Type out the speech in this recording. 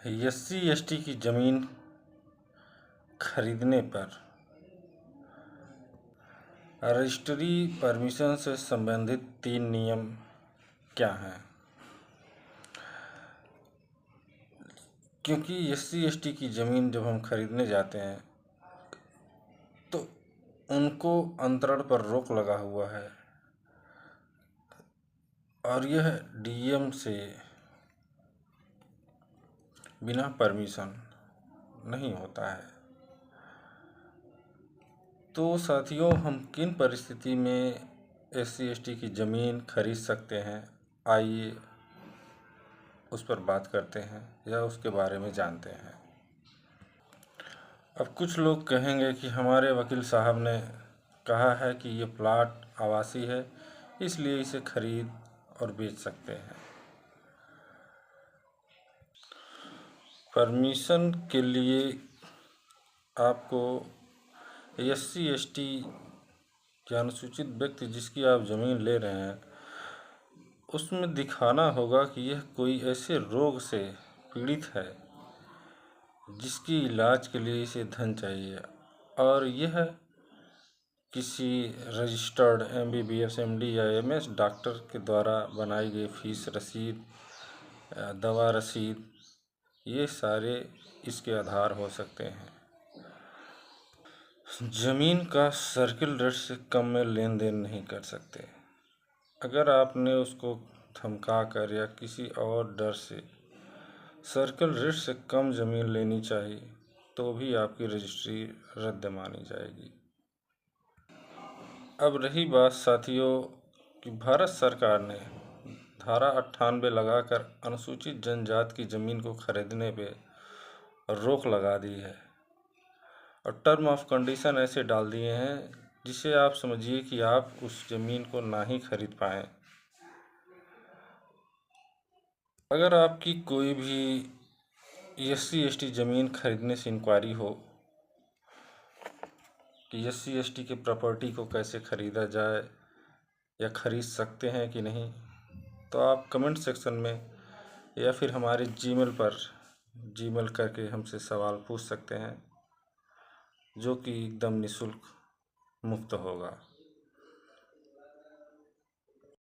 SC/ST की ज़मीन खरीदने पर रजिस्ट्री परमिशन से संबंधित 3 नियम क्या हैं? क्योंकि SC/ST की ज़मीन जब हम खरीदने जाते हैं तो उनको अंतरण पर रोक लगा हुआ है और यह DM से बिना परमिशन नहीं होता है। तो साथियों, हम किन परिस्थिति में SC/ST की ज़मीन खरीद सकते हैं, आइए उस पर बात करते हैं या उसके बारे में जानते हैं। अब कुछ लोग कहेंगे कि हमारे वकील साहब ने कहा है कि ये प्लाट आवासी है, इसलिए इसे खरीद और बेच सकते हैं। परमिशन के लिए आपको SC/ST के अनुसूचित व्यक्ति जिसकी आप ज़मीन ले रहे हैं उसमें दिखाना होगा कि यह कोई ऐसे रोग से पीड़ित है जिसकी इलाज के लिए इसे धन चाहिए और यह किसी रजिस्टर्ड MBBS MD या MS डॉक्टर के द्वारा बनाई गई फीस रसीद, दवा रसीद, ये सारे इसके आधार हो सकते हैं। ज़मीन का सर्किल रेट से कम में लेन देन नहीं कर सकते। अगर आपने उसको धमका कर या किसी और डर से सर्किल रेट से कम ज़मीन लेनी चाहिए तो भी आपकी रजिस्ट्री रद्द मानी जाएगी। अब रही बात साथियों कि भारत सरकार ने धारा 98 लगाकर अनुसूचित जनजाति की ज़मीन को खरीदने पे रोक लगा दी है और टर्म ऑफ कंडीशन ऐसे डाल दिए हैं जिसे आप समझिए कि आप उस ज़मीन को ना ही खरीद पाएँ। अगर आपकी कोई भी SC/ST ज़मीन खरीदने से इंक्वायरी हो कि SC/ST के प्रॉपर्टी को कैसे खरीदा जाए या खरीद सकते हैं कि नहीं, तो आप कमेंट सेक्शन में या फिर हमारे जीमेल पर जीमेल करके हमसे सवाल पूछ सकते हैं, जो कि एकदम निःशुल्क मुफ्त होगा।